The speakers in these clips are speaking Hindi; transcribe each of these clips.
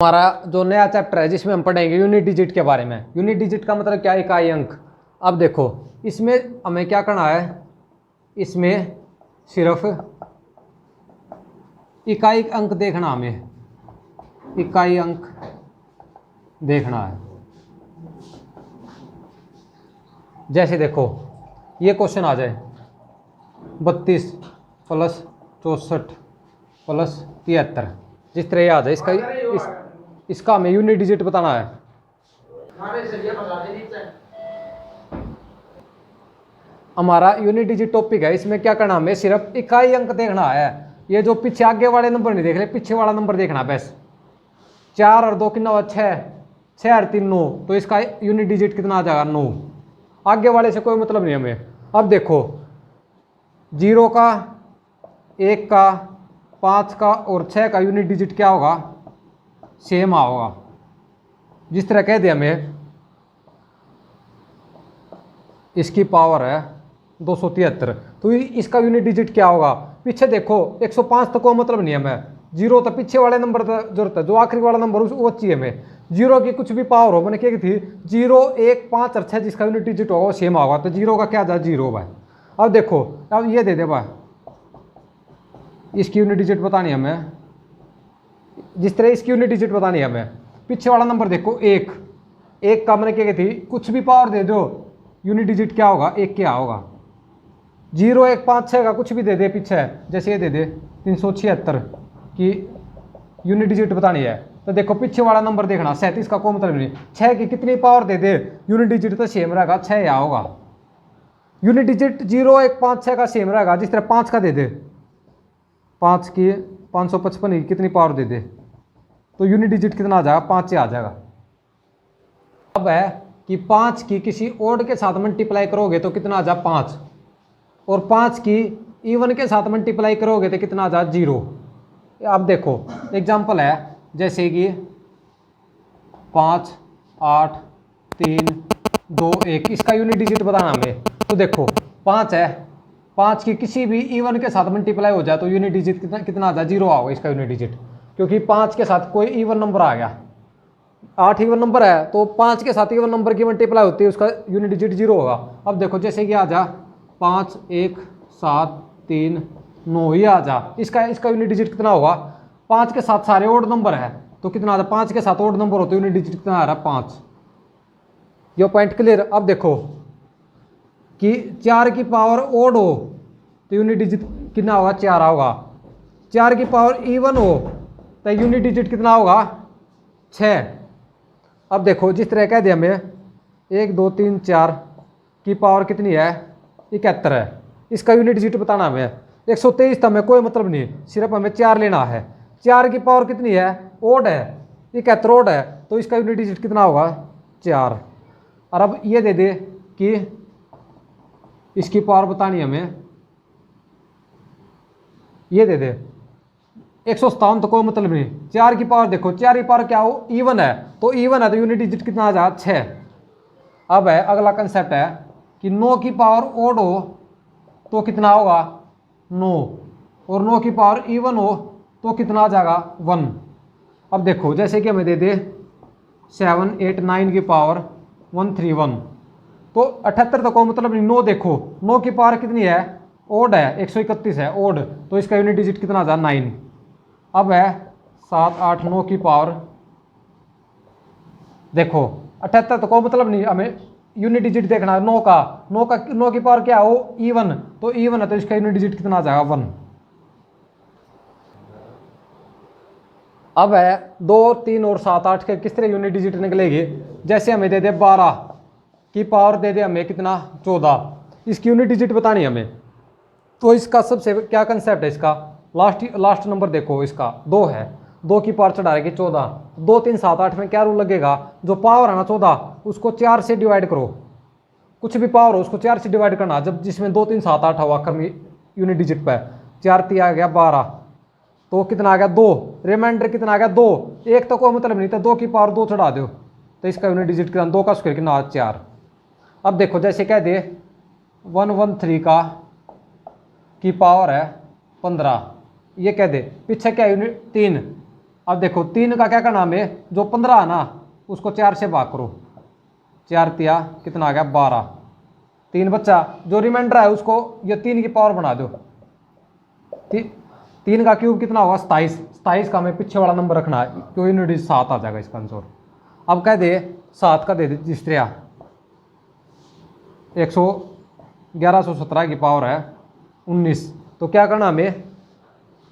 हमारा जो नया चैप्टर है जिसमें हम पढ़ेंगे यूनिट डिजिट के बारे में। यूनिट डिजिट का मतलब क्या है? इकाई अंक। अब देखो इसमें हमें क्या करना है, इसमें सिर्फ इकाई अंक देखना, हमें इकाई अंक देखना है। जैसे देखो ये क्वेश्चन आ जाए 32 प्लस 64 प्लस 73, जिस तरह ये आ जाए इसका हमें यूनिट डिजिट बताना है। हमारा यूनिट डिजिट टॉपिक है, इसमें क्या करना, हमें सिर्फ इकाई अंक देखना है। ये जो पीछे आगे वाले नंबर नहीं देख रहे, पीछे वाला नंबर देखना बस। 4 और 2 कितना हुआ? 6, 6 और 3 9, तो इसका यूनिट डिजिट कितना आ जाएगा? 9। आगे वाले से कोई मतलब नहीं हमें। अब देखो 0 का, 1 का, 5 का और 6 का यूनिट डिजिट क्या होगा? सेम होगा। जिस तरह कह दिया हमें इसकी पावर है 273, तो इसका यूनिट डिजिट क्या होगा? पीछे देखो 105 तो कोई मतलब नहीं है हमें। 0 तो पीछे वाले नंबर जरूरत है, जो आखिरी वाला नंबर वो चाहिए हमें। 0 की कुछ भी पावर हो, मैंने क्या की थी 0 1 5 और 6, जिसका यूनिट डिजिट होगा वो सेम होगा। तो 0 का क्या था? 0 भाई। अब देखो अब ये दे दे भाई, इसकी यूनिट डिजिट बतानी है हमें। जिस तरह इसकी यूनिट डिजिट बतानी है हमें, पीछे वाला नंबर देखो 1, 1 का मैंने क्या थी, कुछ भी पावर दे दो यूनिट डिजिट क्या होगा? 1 क्या होगा? 0 1 5 6 का कुछ भी दे दे पीछे, जैसे ये दे दे 376 की यूनिट डिजिट बतानी है। तो देखो पीछे वाला नंबर देखना 37 का कोई मतलब नहीं। 6 की कितनी पावर दे दे यूनिट डिजिट तो सेम रहेगा, 6 या होगा। यूनिट डिजिट 0 1 5 6 का सेम रहेगा। जिस तरह 5 का दे दे, 5 की 555 की कितनी पावर दे दे, तो यूनिट डिजिट कितना आ जाएगा? 5 से आ जाएगा। अब है कि 5 की किसी ओड के साथ मल्टीप्लाई करोगे तो कितना आ जाए? 5। और 5 की इवन के साथ मल्टीप्लाई करोगे तो कितना आ जाए? 0। अब देखो एग्जांपल है, जैसे कि 5 8 3 2 1, इसका यूनिट डिजिट बताना हमें। तो देखो 5 है, 5 की किसी भी इवन के साथ मल्टीप्लाई हो जाए तो यूनिट डिजिट कितना आ जाए? 0 आओगे इसका यूनिट डिजिट, क्योंकि 5 के साथ कोई इवन नंबर आ गया। 8 इवन नंबर है तो 5 के साथ इवन नंबर की मल्टीप्लाई होती है, उसका यूनिट डिजिट 0 होगा। अब देखो जैसे कि आ जा 5 1 7 3 9, ये आ जा, इसका यूनिट डिजिट कितना होगा? 5 के साथ सारे ओड नंबर है तो कितना आ जा? 5 के साथ ओड नंबर होते यूनिट डिजिट कितना आ रहा है? 5। ये पॉइंट क्लियर? अब देखो कि 4 की पावर ओड हो तो यूनिट डिजिट कितना होगा? 4 होगा। 4 की पावर इवन हो तो यूनिट डिजिट कितना होगा? 6। अब देखो जिस तरह कह दिया हमें 1 2 3 4 की पावर कितनी है? 71 है। इसका यूनिट डिजिट बताना हमें। 123 तो हमें कोई मतलब नहीं, सिर्फ हमें 4 लेना है। 4 की पावर कितनी है? ओड है, 71 ओड है, तो इसका यूनिट डिजिट कितना होगा? 4। और अब ये दे दे कि इसकी पावर बतानी हमें, ये दे दे 157 तो कोई मतलब नहीं। 4 की पावर देखो, 4 की पावर क्या हो? इवन है, तो इवन है तो यूनिट डिजिट कितना आ जाएगा? 6। अब है अगला कंसेप्ट है कि 9 की पावर ओड हो तो कितना होगा? 9। और 9 की पावर इवन हो तो कितना आ जाएगा? 1। अब देखो जैसे कि हमें दे दे 7 8 9 की पावर 131, तो 78 तो कोई मतलब नहीं। 9 देखो 9 की पावर कितनी है? ओड है, 131 है ओड, तो इसका यूनिट डिजिट कितना आ जाए? 9। अब है 7 8 9 की पावर, देखो 78 तो कोई मतलब नहीं, हमें यूनिट डिजिट देखना है 9 का। 9 की पावर क्या हो? इवन, तो इवन है तो इसका यूनिट डिजिट कितना आ जाएगा? 1। अब है 2 3 और 7 8 के किस तरह यूनिट डिजिट निकलेगी? जैसे हमें दे दे 12 की पावर दे दे हमें कितना? 14, इसकी यूनिट डिजिट बतानी है हमें। तो इसका सबसे क्या कंसेप्ट है इसका? लास्ट नंबर देखो इसका 2 है, 2 की पावर चढ़ा रही 14, 2 3 7 8 में क्या रूल लगेगा? जो पावर है ना 14, उसको 4 से डिवाइड करो। कुछ भी पावर हो उसको 4 से डिवाइड करना, जब जिसमें 2 3 7 8 हुआ आखिर में यूनिट डिजिट पे 4 3 आ गया 12, तो कितना आ गया? 2। रिमाइंडर कितना आ गया? 2। एक तो कोई मतलब नहीं था, 2 की पावर 2 चढ़ा दो तो इसका यूनिट डिजिट कितना? 2 का स्क्वायर कितना? 4। अब देखो जैसे कह दे 113 का की पावर है 15, ये कह दे पीछे क्या यूनिट? 3, अब देखो 3 का क्या करना हमें, जो 15 है ना उसको 4 से भाग करो, 4 तिया कितना आ गया 12, 3 बच्चा, जो रिमाइंडर है उसको ये 3 की पावर बना दो, 3 का क्यूब कितना होगा 27, 27 का हमें पीछे वाला नंबर रखना है क्योंकि यूनिट 7 आ जाएगा इसका आंसर। अब कह दे 7 का दे दे जिस तरह 1117 की पावर है 19, तो क्या करना हमें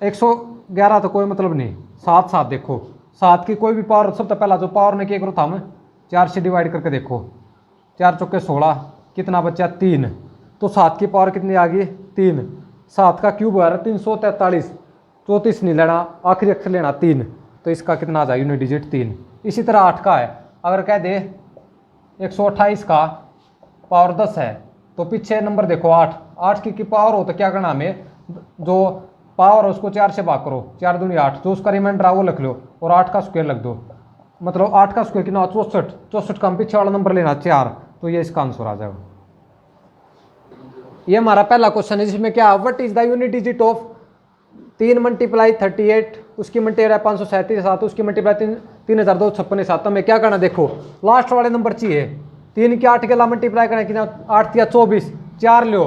111 तो कोई मतलब नहीं, 7 7 देखो 7 की कोई भी पावर सबसे पहला जो पावर में क्या करो था हम 4 से डिवाइड करके देखो, 4 चौके 16 कितना बचा 3, तो 7 की पावर कितनी आ गई 3, 7 का क्यूब आ रहा है 343, 34 नहीं लेना आखिरी अक्षर लेना 3, तो इसका कितना आ जाए यूनिट डिजिट 3। इसी तरह 8 का है, अगर कह दे 128 का पावर 10 है तो पीछे नंबर देखो 8, 8 की पावर हो तो क्या करना हमें, जो पावर है उसको 4 से भाग करो, 4 दूनी 8, जो उसका रिमाइंडर है वो लिख लो और 8 का स्क्वायर लग दो, मतलब 8 का स्क्वायर कितना 64, 64 का हम पीछे वाला नंबर लेना 4, तो ये इसका आंसर आ जाएगा। ये हमारा पहला क्वेश्चन है जिसमें क्या what is the unit digit of 3 multiply 38, उसकी मल्टीप्लाई 537, उसकी मल्टीप्लाई 3256, हमें क्या करना देखो लास्ट वाले नंबर चाहिए, 3 की 8 गेला मल्टीप्लाई करना कितना 8 या 24, 4 लो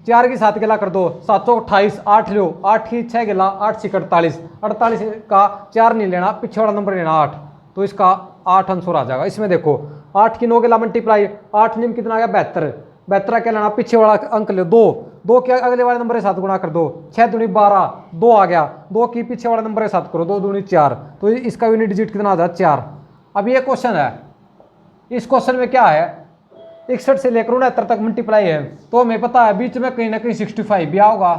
4 की 7 गेला कर दो 728, 8 लो 8 की 6 गेला 8 से 48, 48 का 4 नहीं लेना पीछे वाला नंबर लेना 8, तो इसका 8 आंसर आ जाएगा। इसमें देखो 8 की 9 गेला मल्टीप्लाई 8 निम कितना आ गया 72, 72 क्या लेना पीछे वाला अंक लो 2, 2 के अगले वाले नंबर के साथ गुणा कर दो, 6 दूनी 12, 2 आ गया, 2 की पीछे वाले नंबर के साथ करो 2 दूनी 4, तो इसका यूनिट डिजिट कितना आ जाए 4। अब ये क्वेश्चन है, इस क्वेश्चन में क्या है 61 से लेकर 69 तक मल्टीप्लाई है, तो हमें पता है बीच में कहीं ना कहीं 65 भी होगा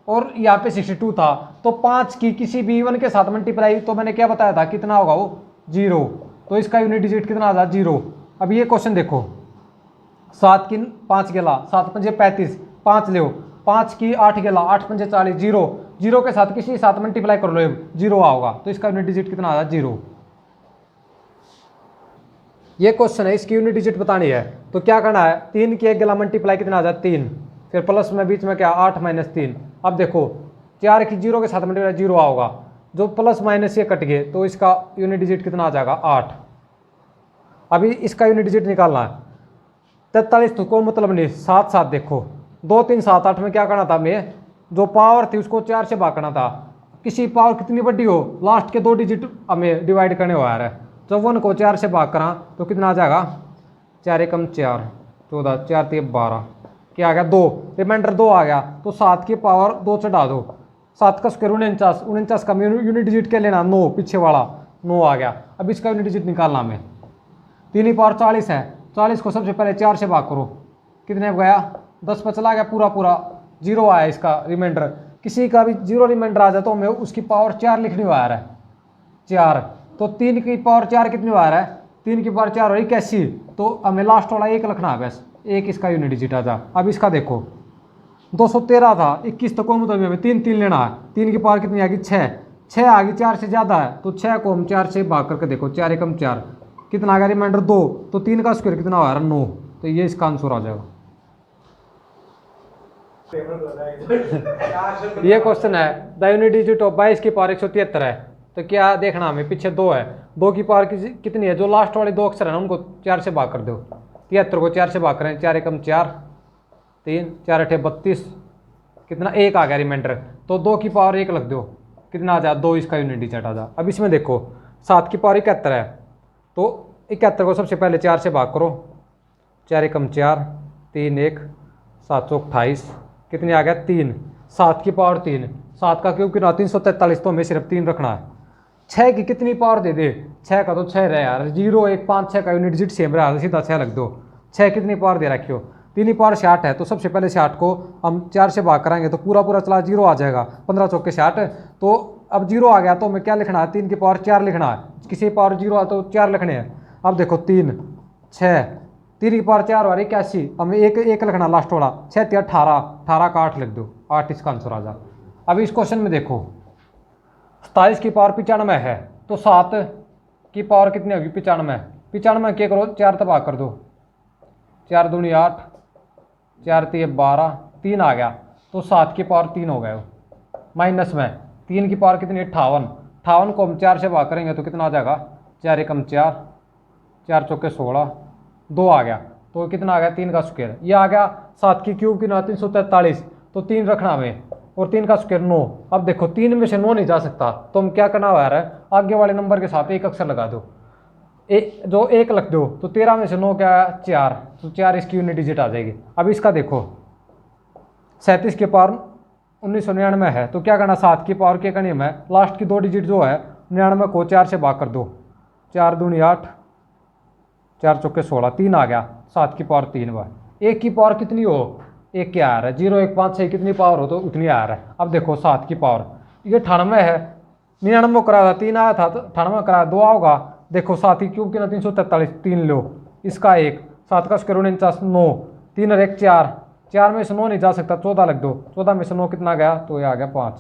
और यहाँ पे 62 था, तो 5 की किसी भी वन के साथ मल्टीप्लाई तो मैंने क्या बताया था कितना होगा वो 0, तो इसका यूनिट डिजिट कितना आ जाए 0। अब ये क्वेश्चन देखो 7 की 5 गेला 7 पंजे 35, 5 लो 5 की 8 गेला 8 पंजे 40, 0 0 के साथ किसी साथ मल्टीप्लाई कर लो 0 आओगा, तो इसका यूनिट डिजिट कितना आ जाए 0। ये क्वेश्चन है इसकी यूनिट डिजिट बतानी है, तो क्या करना है 3 की 1 गेला मल्टीप्लाई कितना आ जाए 3, फिर प्लस में बीच में क्या 8 माइनस 3, अब देखो 4 की 0 के साथ मल्टीप्लाई 0 आओगा, जो प्लस माइनस ये कट गए तो इसका यूनिट डिजिट कितना आ जाएगा 8। अभी इसका यूनिट डिजिट निकालना है 43, तो कोई मतलब नहीं 7 7 देखो 2 3 7 8 में क्या करना था हमें, जो पावर थी उसको 4 से भाग करना था, किसी पावर कितनी बड़ी हो लास्ट के 2 डिजिट हमें डिवाइड करने हुआ है, जब 1 को 4 से भाग करा तो कितना आ जाएगा 4 एकम 4 14, 4 3 12, क्या आ गया 2, रिमाइंडर 2 आ गया, तो 7 की पावर 2 चढ़ा दो, 7 का स्क्वायर 49, 49 का यूनिट डिजिट क्या लेना 9, पीछे वाला 9 आ गया। अब इसका यूनिट डिजिट निकालना हमें, 3 की पावर 40 है, 40 को सबसे पहले 4 से भाग करो, कितने गया 10 पर चला गया पूरा पूरा 0 आया इसका रिमाइंडर, किसी का भी 0 रिमाइंडर आ जाए तो हमें उसकी पावर 4 लिखनी हुआ है 4, तो 3 की पावर 4 कितनी हुआ है 3 की पावर 4 हो 81, तो हमें लास्ट वाला 1 लिखना है बस, 1 इसका यूनिट डिजिट आ जा। अब इसका देखो 213 था 21, तो कौन मतलब हमें 3 3 लेना है, 3 की पावर कितनी आ गई 6, 6 आ गई 4 से ज़्यादा है, तो 6 को हम 4 से भाग करके देखो 4 एकम 4 कितना आ गया रिमाइंडर 2, तो 3 का स्क्वायर कितना हुआ 9, तो ये इसका आंसर आ जाएगा। ये क्वेश्चन है द यूनिट डिजिट ऑफ 22 की पावर 173 है, तो क्या देखना हमें पीछे 2 है, 2 की पावर कितनी है, जो लास्ट वाले 2 अक्षर है ना उनको 4 से भाग कर दो, 73 को 4 से भाग करें 4 एकम 4 3 4 8 32, कितना 1 आ गया रिमाइंडर, तो 2 की पावर 1 लग दो कितना आ जाए 2, इसका यूनिट डिजिट आ जा। अब इसमें देखो 7 की पावर 71 है, तो 71 को सबसे पहले 4 से भाग करो, 4 एकम 4 3 1 728, कितनी आ गया 3, 7 की पावर 3, 7 का क्यूब कितना 343, तो हमें सिर्फ 3 रखना है। 6 की कितनी पावर दे दे, 6 का तो 6 रहे यार, 0 1 5 6 का यूनिट डिजिट सेम रहा, सीधा 6 लग दो, 6 कितनी पावर दे रखी हो 3 की पावर 60 है, तो सबसे पहले 60 को हम 4 से भाग कराएंगे तो पूरा पूरा चला 0 आ जाएगा, 15 चौके 60, तो अब 0 आ गया तो हमें क्या लिखना है 3 की पावर 4 लिखना है, किसी पावर 0 आ तो 4 लिखने हैं। अब देखो 3 6 3 की पावर 4 और 81, हमें एक लिखना लास्ट वाला, 6 3 18, 18 का 8 लिख दो, 8 इसका आंसर आ जा। अब इस क्वेश्चन में देखो 27 की पावर 95 है, तो 7 की पावर कितनी होगी 95, 95 क्या करो 4 तबाह कर दो, 4 दूनी 8 4 3 12, 3 आ गया, तो 7 की पावर 3 हो गए, माइनस में 3 की पावर कितनी 58, 58 को हम 4 से भाग करेंगे तो कितना आ जाएगा, 4 एकम 4, 4 चौके 16, 2 आ गया, तो कितना आ गया 3 का स्क्वायर। ये आ गया 7 की क्यूब की ना 343, तो 3 रखना हमें, और 3 का स्क्वायर 9। अब देखो 3 में से 9 नहीं जा सकता, तो हम क्या करना हुआ है, आगे वाले नंबर के साथ एक अक्षर लगा दो, जो 1 लग दो, तो 13 में से 9 क्या है 4, तो 4 इसकी यूनिट डिजिट आ जाएगी। अब इसका देखो 37 के पावर 1999 है, तो क्या करना, 7 की पावर के करनी है, लास्ट की 2 डिजिट जो है 99 को 4 से भाग कर दो, 4 दूनी 8, 4 चौके 16, 3 आ गया, 7 की पावर 3 बार। 1 की पावर कितनी हो, 1 के आ रहा है, 0 1 5 6 कितनी पावर हो तो उतनी आ रहा है। अब देखो 7 की पावर, ये 98 है, 99 कराया था 3 आया था, तो 98 कराया 2 आओगा। देखो 7 की क्यूब की ना 343, 3 लो, इसका 1, 7 का स्क्वायर 49, 9, 3 और 1 4, 4 में से 9 नहीं जा सकता, 14 लग दो, 14 में से 9 कितना गया, तो ये आ गया 5।